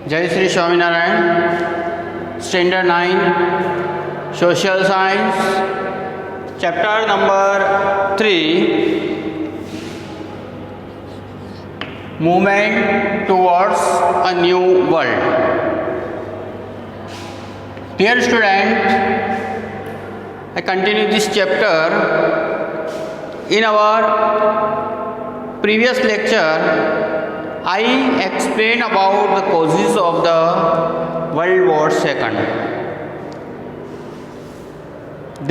जय Shri Swaminarayan. Standard 9 social science, chapter number 3, movement towards a new world. Dear student, I continue this chapter. In our previous lecture, I explained about the causes of the World War II.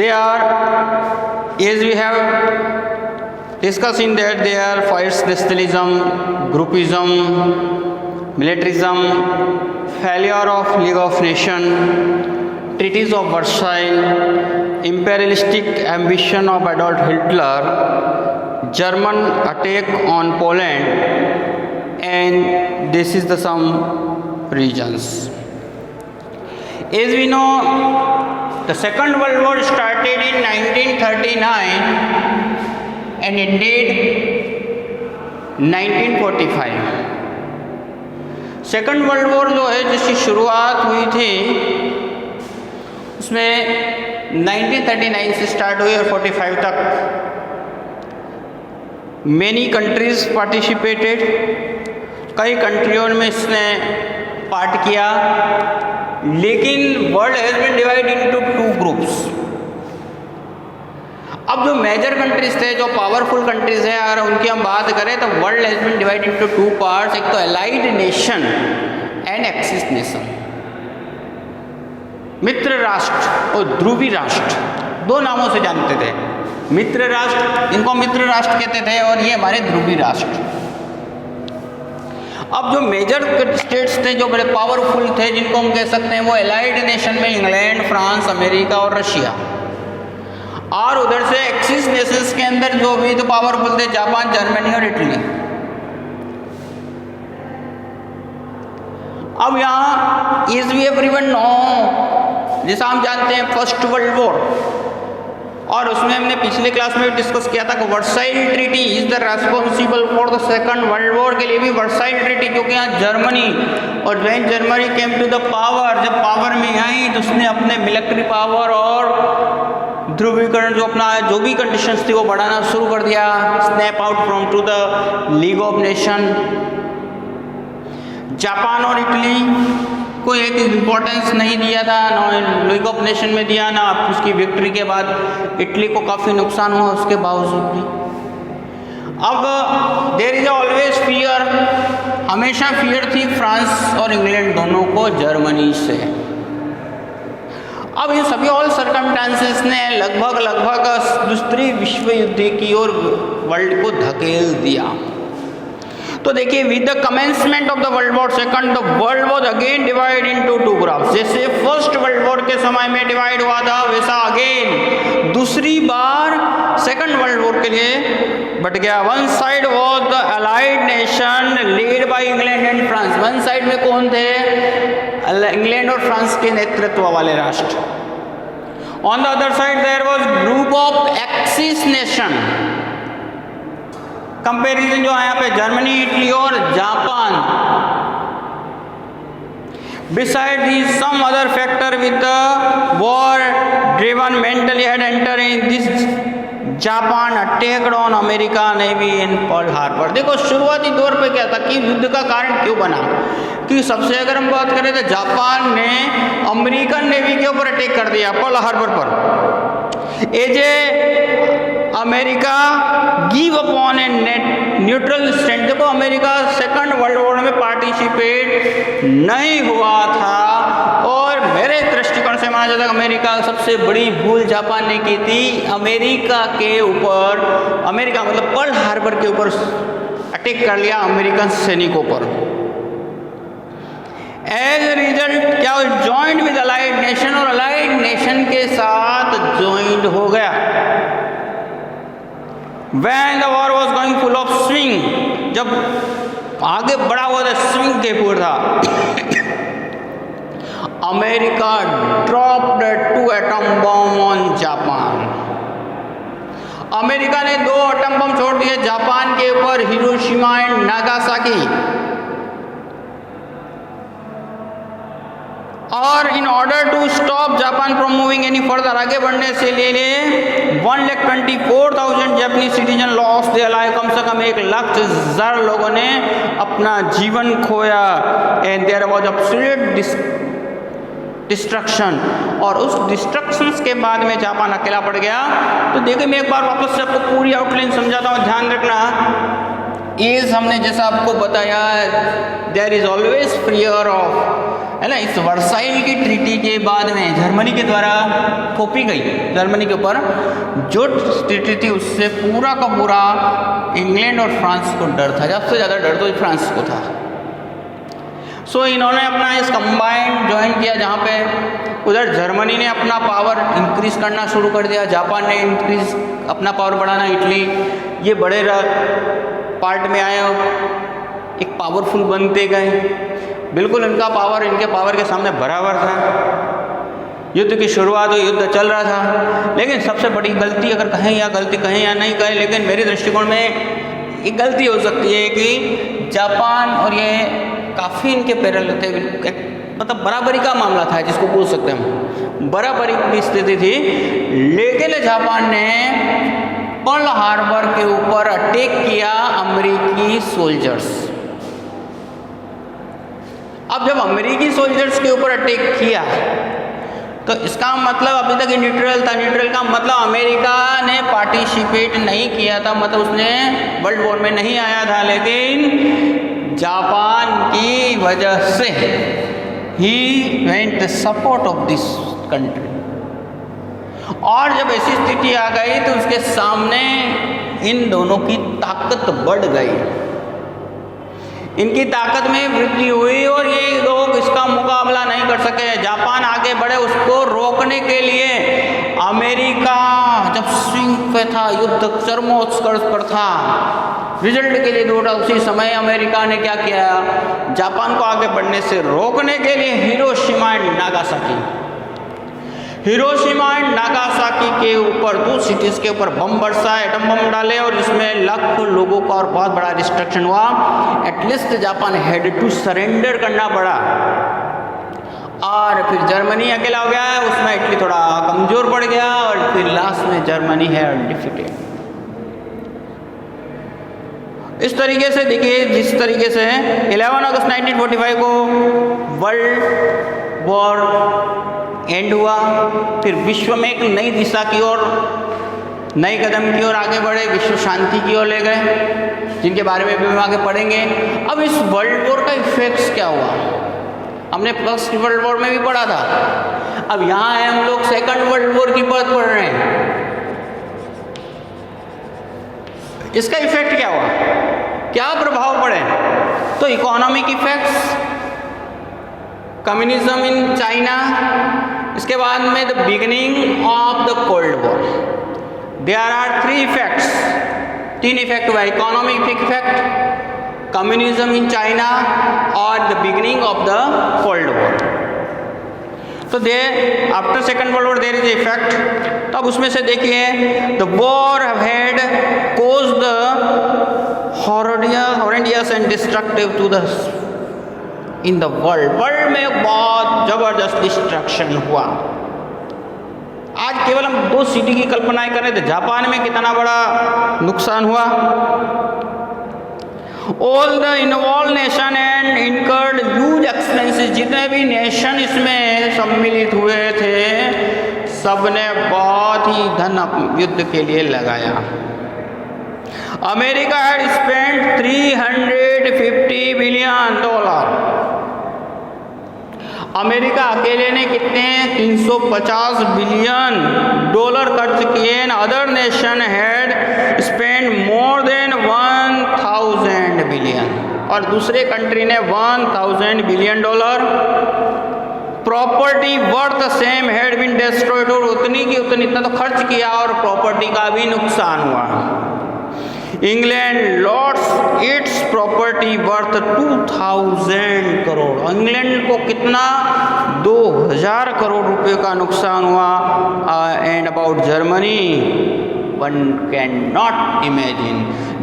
They are, as we have discussed in that, they are first nationalism, groupism, militarism, failure of League of Nations, Treaties of Versailles, imperialistic ambition of Adolf Hitler, German attack on Poland, and this is the some regions. As we know, the Second World War started in 1939 and ended 1945. Second world war जो है जिसकी शुरुआत हुई थी उसमें 1939 से start हुई और 45 तक मेनी कंट्रीज पार्टिसिपेटेड। कई कंट्रियों में इसने पार्ट किया, लेकिन world has been divide into 2 groups. अब जो मेजर कंट्रीज थे, जो पावरफुल कंट्रीज हैं, अगर उनकी हम बात करें तो world has been divide into 2 parts. एक तो allied nation and axis nation, मित्र राष्ट्र और ध्रुवी राष्ट्र, 2 नामों से जानते थे। मित्र राष्ट्र, इनको मित्र राष्ट्र कहते थे, और ये हमारे ध्रुवी राष्ट्र। अब जो मेजर स्टेट्स थे, जो बड़े पावरफुल थे, जिनको हम कह सकते हैं वो एलाइड नेशन में इंग्लैंड, फ्रांस, अमेरिका और रशिया, और उधर से एक्सिस नेशंस के अंदर जो भी तो पावरफुल थे, जापान, जर्मनी और इटली। अब यहाँ इज वी एवरीवन नो, जैसा हम जानते हैं फर्स्ट वर्ल्ड वॉर, और उसमें हमने पिछले क्लास में डिस्कस किया था कि Versailles treaty is the responsible for the second world war के लिए भी वर्साइल ट्रीटी, क्योंकि यहाँ जर्मनी, और when Germany came to the power, जब पावर में आई तो उसने अपने मिलिट्री पावर और ध्रुवीकरण जो अपना जो भी कंडीशंस थी वो बढ़ाना शुरू कर दिया। Snap out from to the League of Nation. Japan और इटली को एक इम्पोर्टेंस नहीं दिया था, ना लीग ऑफ नेशन में दिया, ना उसकी विक्ट्री के बाद इटली को काफ़ी नुकसान हुआ उसके बावजूद भी। अब देयर इज ऑलवेज फियर, हमेशा फियर थी फ्रांस और इंग्लैंड दोनों को जर्मनी से। अब ये सभी ऑल सर्कमस्टेंसेस ने लगभग दूसरी विश्व युद्ध की ओर वर्ल्ड को धकेल दिया। तो देखिए, with the commencement of the world war second, the world was again divide into 2 groups. जैसे फर्स्ट वर्ल्ड वॉर के समय में डिवाइड हुआ था, वैसा अगेन दूसरी बार सेकंड वर्ल्ड वॉर के लिए बट गया। One side was the allied nation lead by England and France. One side में कौन थे? इंग्लैंड और फ्रांस के नेतृत्व वाले राष्ट्र। On the other side there was group of axis nation. Comparison जो है यहाँ पे जर्मनी, इटली और Japan. Beside this some other factor with the war driven mentally had enter in this Japan attacked on America navy in Pearl Harbor. देखो, शुरुआती दौर पे क्या था कि युद्ध का कारण क्यों बना, कि सबसे अगर हम बात करें तो जापान ने अमेरिकन नेवी के ऊपर अटैक कर दिया पर्ल हार्बर पर। As a America give upon a neutral stand. देखो, अमेरिका सेकंड वर्ल्ड वॉर में पार्टिसिपेट नहीं हुआ था, और मेरे दृष्टिकोण से माना जाता है अमेरिका सबसे बड़ी भूल जापान ने की थी। अमेरिका के ऊपर, अमेरिका मतलब पर्ल हार्बर के ऊपर अटैक कर लिया अमेरिकन सैनिकों पर। एज ए रिजल्ट क्या हुआ? ज्वाइंट विद अलाइड नेशन, और अलाइड नेशन के साथ ज्वाइंट हो गया। When the war was going full of swing, जब आगे बढ़ा हुआ था, स्विंग के ऊपर था, America dropped 2 atom bomb on Japan. America ने 2 एटम बम छोड़ दिए जापान के ऊपर, हिरोशिमा एंड नागासाकी। और in order to stop Japan from moving any further, आगे बढ़ने से ले 1,24,000 Japanese citizen loss their life, कम से कम 1,04,000 लोगों ने अपना जीवन खोया। And there was absolute destruction, और उस डिस्ट्रक्शंस के बाद में जापान अकेला पड़ गया। तो देखिए मैं एक बार वापस से आपको पूरी आउटलाइन समझाता हूँ, ध्यान रखना। इस हमने जैसा आपको बताया, there is always fear of, है ना। इस वर्साइल की ट्रीटी के बाद में जर्मनी के द्वारा थोपी गई जर्मनी के ऊपर जो ट्रीटी थी, उससे पूरा का पूरा इंग्लैंड और फ्रांस को डर था। सबसे ज़्यादा डर तो फ्रांस को था। सो इन्होंने अपना इस कंबाइंड ज्वाइन किया, जहाँ पे उधर जर्मनी ने अपना पावर इंक्रीज करना शुरू कर दिया, जापान ने इंक्रीज अपना पावर बढ़ाना, इटली ये बड़े पार्ट में आए, एक पावरफुल बनते गए। बिल्कुल इनका पावर इनके पावर के सामने बराबर था। युद्ध की शुरुआत हुई, युद्ध चल रहा था, लेकिन सबसे बड़ी गलती अगर कहें या गलती कहें या नहीं कहें, लेकिन मेरे दृष्टिकोण में एक गलती हो सकती है कि जापान और ये काफ़ी इनके पैरल थे, मतलब बराबरी का मामला था जिसको बोल सकते हैं हम, बराबरी की स्थिति थी। लेकिन जापान ने पर्ल हार्बर के ऊपर अटैक किया अमेरिकी सोल्जर्स। अब जब अमेरिकी सोल्जर्स के ऊपर अटैक किया तो इसका मतलब अभी तक न्यूट्रल था। न्यूट्रल का मतलब अमेरिका ने पार्टिसिपेट नहीं किया था, मतलब उसने वर्ल्ड वॉर में नहीं आया था, लेकिन जापान की वजह से he went support of this country. और जब ऐसी स्थिति आ गई तो उसके सामने इन दोनों की ताकत बढ़ गई, इनकी ताकत में वृद्धि हुई और ये लोग इसका मुकाबला नहीं कर सके। जापान आगे बढ़े, उसको रोकने के लिए अमेरिका जब स्विंग पे था, युद्ध चरमोत्कर्ष पर था, रिजल्ट के लिए दौड़ा, उसी समय अमेरिका ने क्या किया, जापान को आगे बढ़ने से रोकने के लिए हिरोशिमा एंड नागासाकी के ऊपर 2 सिटीज़ के ऊपर बम बरसाए, एटम बम डाले, और इसमें लाखों लोगों का और बहुत बड़ा डिस्ट्रक्शन हुआ। At least Japan had to surrender करना पड़ा। और फिर जर्मनी अकेला हो गया, उसमें इटली थोड़ा कमज़ोर पड़ गया, और फिर लास्ट में जर्मनी है डिफीटेड। इस तरीके से देखिए, जिस तरीके से 11 अगस्त 1945 को वर्ल्ड वॉर एंड हुआ, फिर विश्व में एक नई दिशा की ओर, नए कदम की ओर आगे बढ़े, विश्व शांति की ओर ले गए, जिनके बारे में भी हम आगे पढ़ेंगे। अब इस वर्ल्ड वॉर का इफेक्ट्स क्या हुआ, हमने फर्स्ट वर्ल्ड वॉर में भी पढ़ा था, अब यहाँ है हम लोग सेकंड वर्ल्ड वॉर की बात पढ़ रहे हैं। इसका इफेक्ट क्या हुआ, क्या प्रभाव पड़े? तो economic effects, communism in China, इसके बाद में the beginning of the cold war. There are 3 effects, 3 effect हुआ, economic effect, communism in China और the beginning of the cold war. तो they after second world war there is effect. तब उसमें से देखिए, the war had caused the horrendous and destructive to the in the world में बहुत जबरदस्त destruction हुआ। आज केवल हम 2 सिटी की कल्पनाएं करें तो जापान में कितना बड़ा नुकसान हुआ। All the involve nation and incurred huge expenses, जितने भी नेशन इसमें सम्मिलित हुए थे, सबने बहुत ही धन युद्ध के लिए लगाया। America had spent $350 billion. America अकेले ने कितने $350 बिलियन खर्च किए। Other nation had spend more than 1000 billion, और दूसरे कंट्री ने $1000 billion. Property worth same had been destroyed, और उतनी की उतनी इतना तो खर्च किया और प्रॉपर्टी का भी नुकसान हुआ। England lost its property worth 2000 crore. England को कितना 2000 करोड़ रुपए का नुकसान हुआ। And about Germany one can not imagine.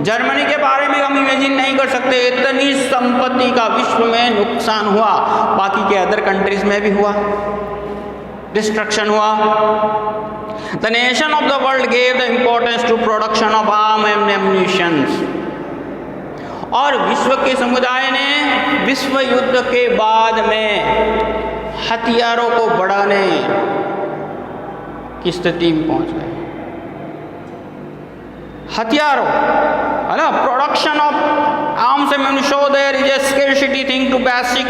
Germany के बारे में हम इमेजिन नहीं कर सकते, इतनी संपत्ति का विश्व में नुकसान हुआ, बाकी के अदर कंट्रीज में भी हुआ, डिस्ट्रक्शन हुआ। The nation of the world gave the importance to production of arm and ammunitions. और विश्व के समुदाय ने विश्व युद्ध के बाद में हथियारों को बढ़ाने की स्थिति में पहुंच गए। हथियारों, है ना, production of arms and ammunition, there is a scarcity thing to basic,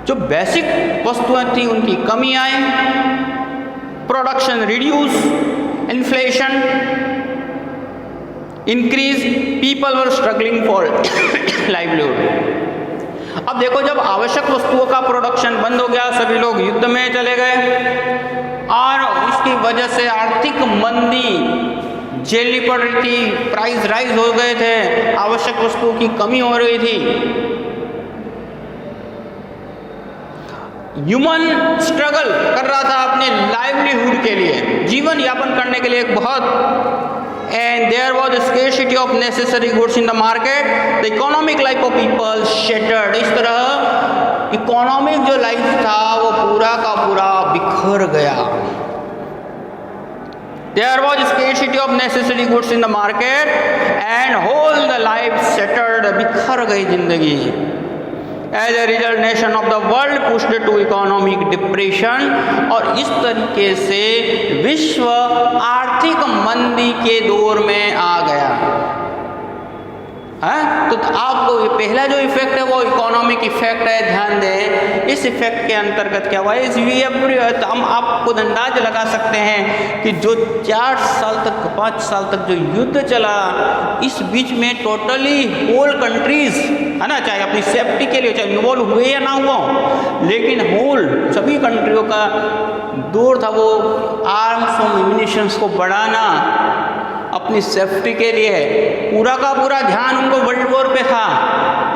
जो बेसिक वस्तुएं थी उनकी कमी आई, production reduce, inflation increase, people were struggling for livelihood. अब देखो, जब आवश्यक वस्तुओं का प्रोडक्शन बंद हो गया, सभी लोग युद्ध में चले गए और इसकी वजह से आर्थिक मंदी झेलनी पड़ रही थी, प्राइस राइज हो गए थे, आवश्यक वस्तुओं की कमी हो रही थी। ह्यूमन स्ट्रगल कर रहा था अपने लाइवलीहुड के लिए, जीवन यापन करने के लिए एक बहुत, and there was a scarcity of necessary goods in the market, the economic life of people shattered। इस तरह इकोनॉमिक जो लाइफ था वो पूरा का पूरा बिखर गया। There was a scarcity of necessary goods in the market and whole the life shattered, बिखर गई जिंदगी। As a result, nation of the world pushed to economic depression, और इस तरीके से विश्व आर्थिक मंदी के दौर में आ गया है। तो आपको ये पहला जो इफेक्ट है वो इकोनॉमिक इफेक्ट है, ध्यान दें। इस इफेक्ट के अंतर्गत क्या हुआ, तो हम आपको अंदाज लगा सकते हैं कि जो 4 साल तक 5 साल तक जो युद्ध चला, इस बीच में टोटली होल कंट्रीज, है ना, चाहे अपनी सेफ्टी के लिए चाहे इन्वॉल्व हुए या ना हुआ, लेकिन होल सभी कंट्रियों का दौर था वो आर्म्स और एम्यूनिशंस को बढ़ाना अपनी सेफ्टी के लिए। पूरा का पूरा ध्यान उनको वर्ल्ड वॉर पे था,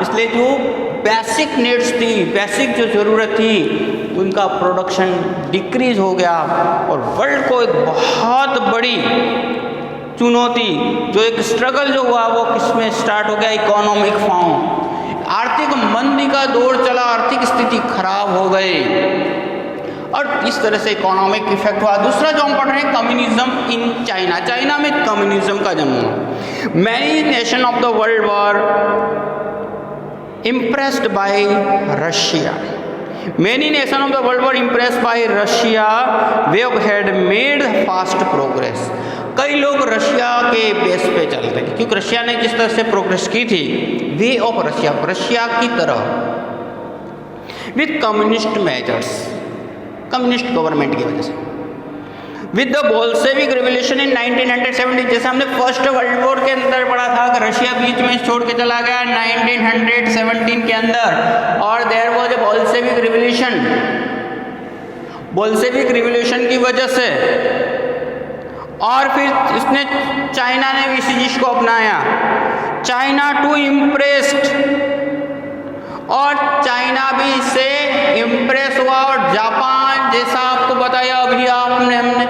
इसलिए जो बेसिक नीड्स थी, बेसिक जो ज़रूरत थी, उनका प्रोडक्शन डिक्रीज हो गया और वर्ल्ड को एक बहुत बड़ी चुनौती, जो एक स्ट्रगल जो हुआ वो किसमें स्टार्ट हो गया, इकोनॉमिक फॉर्म। आर्थिक मंदी का दौर चला, आर्थिक स्थिति खराब हो गई और इस तरह से इकोनॉमिक इफेक्ट हुआ। दूसरा जो हम पढ़ रहे हैं, कम्युनिज्म इन चाइना। चाइना में कम्युनिज्म का जन्म। Many nation of the world were impressed by Russia. Many nations of the world were impressed by Russia, they had made fast progress। कई लोग रशिया के बेस पे चल रहे थे, क्योंकि रशिया ने जिस तरह से प्रोग्रेस की थी, वे ऑफ रशिया, रशिया की तरह, with communist measures, communist government की वजह से, with the Bolshevik revolution in 1970, जैसे हमने फर्स्ट वर्ल्ड वॉर के अंदर पढ़ा था कि रशिया बीच में छोड़ के चला गया 1917 के अंदर, और there was a Bolshevik revolution. Bolshevik revolution की वजह से और फिर इसने, चाइना ने भी इसी चीज को अपनाया, चाइना टू इम्प्रेस्ड, और चाइना भी इससे इम्प्रेस हुआ, और जापान, जैसा आपको बताया अभी हमने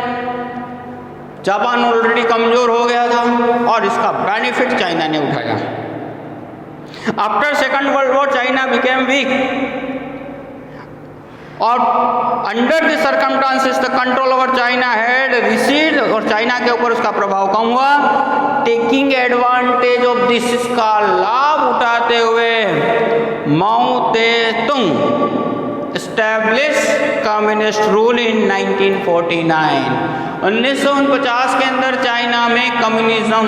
जापान ऑलरेडी कमजोर हो गया था और इसका बेनिफिट चाइना ने उठाया। After second world war China became weak, और under the circumstances the control over China had recede, और चाइना के ऊपर उसका प्रभाव कम हुआ। टेकिंग एडवांटेज ऑफ दिस, इसका लाभ उठाते हुए माओ ते तुंग एस्टैब्लिश कम्युनिस्ट रूल इन 1949। 1949 के अंदर चाइना में कम्युनिज्म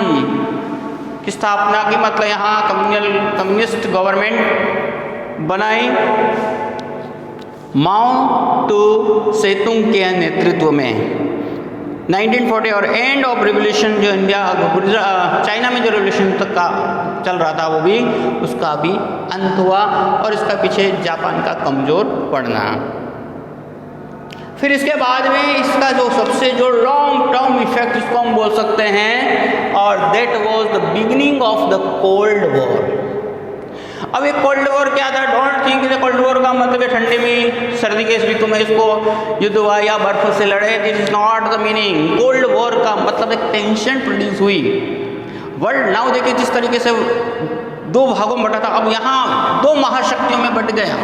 की स्थापना की, मतलब यहाँ कम्युनिस्ट गवर्नमेंट बनाई माओ टू सेतुंग के नेतृत्व में 1940, और एंड ऑफ रिवॉल्यूशन, जो इंडिया चाइना में जो रिवॉल्यूशन तक का चल रहा था वो भी, उसका भी अंत हुआ, और इसका पीछे जापान का कमज़ोर पड़ना। फिर इसके बाद में इसका जो सबसे जो लॉन्ग टर्म इफेक्ट इसको हम बोल सकते हैं, और that was the beginning of the cold war. अब ये कोल्ड वॉर क्या था? डोंट थिंक कोल्ड वॉर का मतलब है ठंडी में सर्दी के ऋतु में इसको युद्ध हुआ या बर्फ से लड़े। This is not the meaning. Cold war का मतलब एक टेंशन प्रोड्यूस हुई। वर्ल्ड नाउ देखिए जिस तरीके से दो भागों में बटा था, अब यहाँ दो महाशक्तियों में बट गया,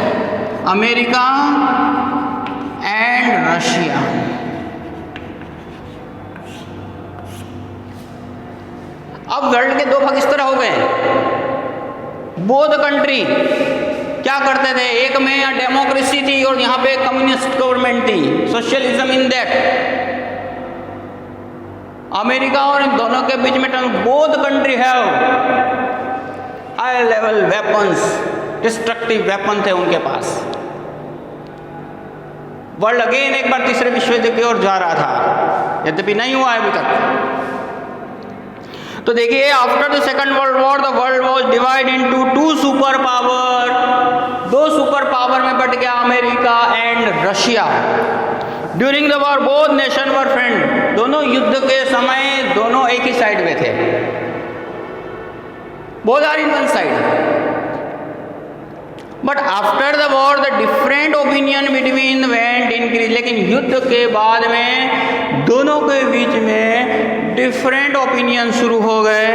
अमेरिका एंड रशिया। अब वर्ल्ड के दो भाग इस तरह हो गए। बोथ कंट्री क्या करते थे, एक में डेमोक्रेसी थी और यहाँ पे कम्युनिस्ट गवर्नमेंट थी, सोशलिज्म इन दैट। अमेरिका और इन दोनों के बीच में both country have high level weapons, destructive weapon थे उनके पास। वर्ल्ड अगेन एक बार तीसरे विश्व युद्ध की ओर जा रहा था, यद्यपि नहीं हुआ है अभी तक। तो देखिए after the second world war the world was divide into two super power. दो सुपर पावर में बट गया, America and Russia. During the war both nation were friend. दोनों युद्ध के समय दोनों एक ही साइड में थे, both are in one side. But after the war the different opinion between went increase. लेकिन युद्ध के बाद में दोनों के बीच में डिफरेंट ओपिनियन शुरू हो गए।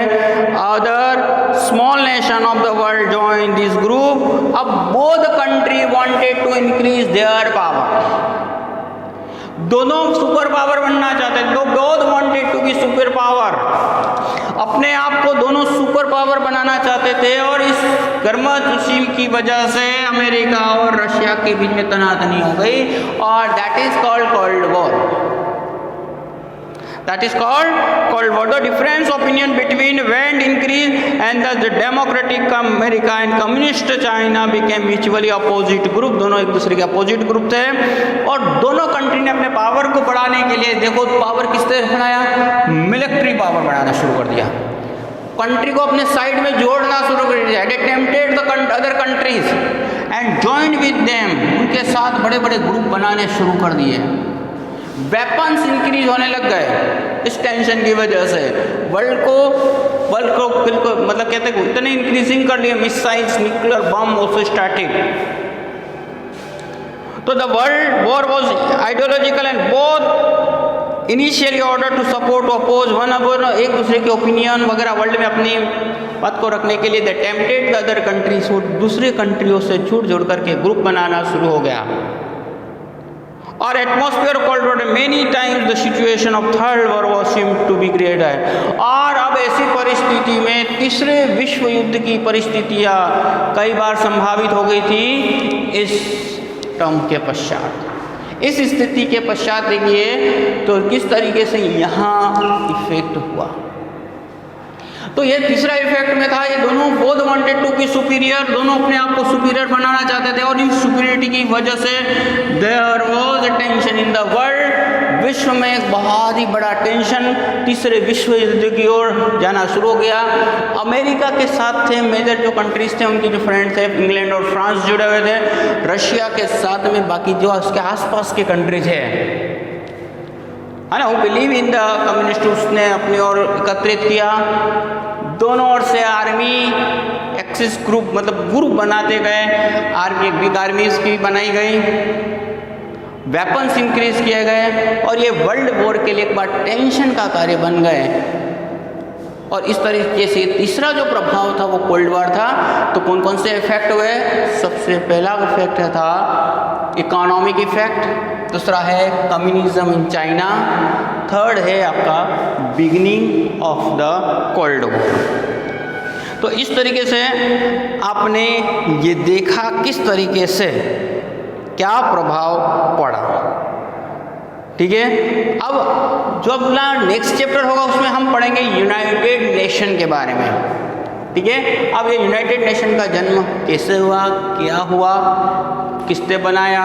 Other small nation of the world join this group. अब both country wanted to increase their power. दोनों सुपर पावर बनना चाहते थे, both wanted to be super power. अपने आप को दोनों सुपर पावर बनाना चाहते थे और इस गर्माजुशी की वजह से अमेरिका और रशिया के बीच में तनातनी हो गई और that is called cold war. That is called Cold War. The difference opinion between went increased and the democratic America and communist China became mutually opposite group. दोनों एक दूसरे के अपोजिट ग्रुप थे और दोनों कंट्री ने अपने पावर को बढ़ाने के लिए देखो पावर किस तरह बढ़ाया, मिलिट्री पावर बढ़ाना शुरू कर दिया। कंट्री को अपने साइड में जोड़ना शुरू कर दिया। They tempted the other countries and joined with them. उनके साथ बड़े बड़े ग्रुप बनाने शुरू कर दिए। वेपन्स इंक्रीज होने लग गए इस टेंशन की वजह से। वर्ल्ड को बिल्कुल मतलब कहते हैं इतने इंक्रीजिंग कर लिए, missiles, nuclear bomb also started. तो the world war was ideological and both initially order to support oppose one other. एक दूसरे के ओपिनियन वगैरह वर्ल्ड में अपनी बात को रखने के लिए दे टेम्पटेड द अदर कंट्रीज। दूसरे कंट्रियों से छूट जोड़ करके ग्रुप बनाना शुरू हो गया। और atmosphere cold war many times the situation of third war was seem to be greater. और अब ऐसी परिस्थिति में तीसरे विश्व युद्ध की परिस्थितियां कई बार संभावित हो गई थी इस टर्म के पश्चात। इस स्थिति के पश्चात देखिए तो किस तरीके से यहाँ इफेक्ट हुआ। तो ये तीसरा इफेक्ट में था, ये दोनों both wanted to be superior, दोनों अपने आप को सुपीरियर बनाना चाहते थे और इस सुपीरियरिटी की वजह से there was a tension in the world. विश्व में एक बहुत ही बड़ा टेंशन तीसरे विश्व युद्ध की ओर जाना शुरू हो गया। अमेरिका के साथ थे मेजर जो कंट्रीज थे, उनके जो फ्रेंड्स थे इंग्लैंड और फ्रांस जुड़े हुए थे। रशिया के साथ में बाकी जो उसके आसपास के कंट्रीज है ना, वो बिलीव इन द कम्युनिस्ट, उसने अपनी ओर एकत्रित किया। दोनों ओर से आर्मी एक्सिस ग्रुप मतलब ग्रुप बनाते गए। आर्मी बिग आर्मीज की बनाई गई, वेपन्स इंक्रीज किए गए और ये वर्ल्ड वॉर के लिए एक बार टेंशन का कार्य बन गए। और इस तरीके से तीसरा जो प्रभाव था वो कोल्ड वॉर था। तो कौन कौन से इफेक्ट हुए? सबसे पहला इफेक्ट था इकोनॉमिक इफेक्ट, दूसरा है कम्युनिज्म इन चाइना, थर्ड है आपका beginning of the cold war. तो इस तरीके से आपने ये देखा किस तरीके से क्या प्रभाव पड़ा। ठीक है, अब जो अपना नेक्स्ट चैप्टर होगा उसमें हम पढ़ेंगे यूनाइटेड नेशन के बारे में। ठीक है, अब ये यूनाइटेड नेशन का जन्म कैसे हुआ, क्या हुआ, किसने बनाया।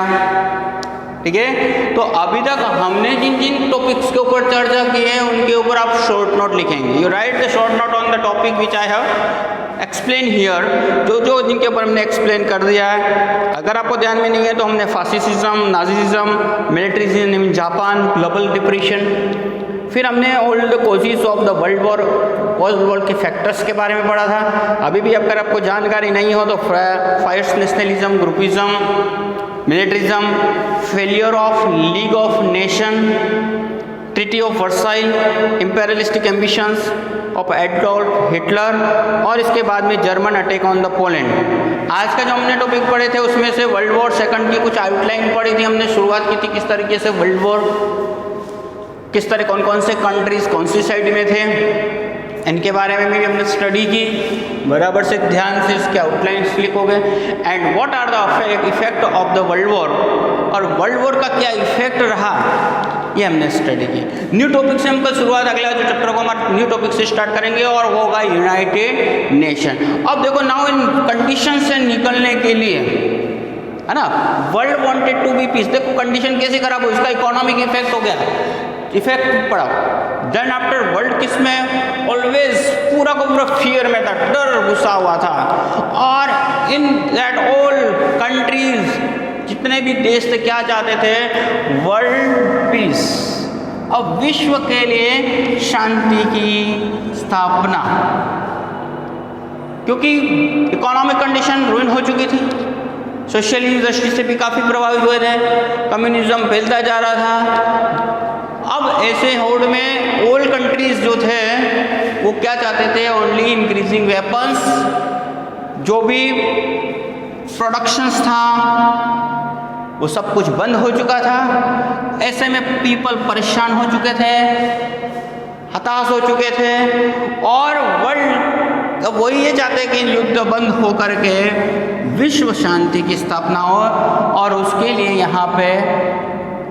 ठीक है, तो अभी तक हमने जिन जिन टॉपिक्स के ऊपर चर्चा की है उनके ऊपर आप शॉर्ट नोट लिखेंगे। You right the short note on the topic which I have explain here. जो जिनके ऊपर हमने एक्सप्लेन कर दिया है। अगर आपको ध्यान में नहीं है तो हमने fascism, nazism, militarism in Japan, global depression, फिर हमने all the causes of the world war post world के फैक्टर्स के बारे में पढ़ा था। अभी भी अगर आपको जानकारी नहीं हो तो fights nationalism, groupism, militarism, failure of league of nation, treaty of Versailles, imperialistic ambitions of Adolf Hitler, और इसके बाद में German attack on the Poland. आज का जो हमने टॉपिक पढ़े थे उसमें से वर्ल्ड वॉर सेकंड की कुछ आउटलाइन पढ़ी थी, हमने शुरुआत की थी किस तरीके से वर्ल्ड वॉर, किस तरह कौन कौन से कंट्रीज कौन सी साइड में थे, इनके बारे में भी हमने स्टडी की। बराबर से ध्यान से इसके आउटलाइंस लिख हो गए। And what are the effect of the world war, और वर्ल्ड वॉर का क्या इफेक्ट रहा, ये हमने स्टडी की। न्यू टॉपिक से हम कल शुरुआत, अगला जो चैप्टर को हमारे न्यू टॉपिक से स्टार्ट करेंगे और वो होगा यूनाइटेड नेशन। अब देखो नाउ इन कंडीशन से निकलने के लिए, है ना, world wanted to be peace. देखो कंडीशन कैसे खराब हो, इसका इकोनॉमिक इफेक्ट हो गया, इफेक्ट पड़ा। देन आफ्टर वर्ल्ड किस में, ऑलवेज पूरा का पूरा फियर में था, डर घुसा हुआ था। और इन दैट ऑल कंट्रीज, जितने भी देश थे क्या चाहते थे, वर्ल्ड पीस। अब विश्व के लिए शांति की स्थापना, क्योंकि इकोनॉमिक कंडीशन रुइन हो चुकी थी, सोशल इंडस्ट्री से भी काफ़ी प्रभावित हुए थे, कम्युनिज्म फैलता जा रहा था। अब ऐसे होड़ में ऑल कंट्रीज जो थे वो क्या चाहते थे, ओनली इंक्रीजिंग वेपन्स, जो भी प्रोडक्शंस था वो सब कुछ बंद हो चुका था। ऐसे में पीपल परेशान हो चुके थे, हताश हो चुके थे, और वर्ल्ड अब वही ये चाहते कि युद्ध बंद हो करके विश्व शांति की स्थापना हो, और उसके लिए यहाँ पे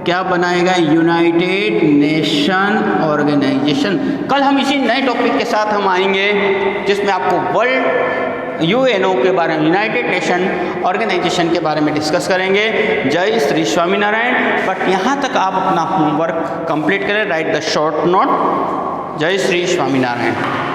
क्या बनाएगा, यूनाइटेड नेशन ऑर्गेनाइजेशन। कल हम इसी नए टॉपिक के साथ हम आएंगे जिसमें आपको वर्ल्ड यूएनओ के बारे में, यूनाइटेड नेशन ऑर्गेनाइजेशन के बारे में डिस्कस करेंगे। जय श्री स्वामीनारायण। बट यहाँ तक आप अपना होमवर्क कंप्लीट करें, राइट द शॉर्ट नोट। जय श्री स्वामीनारायण।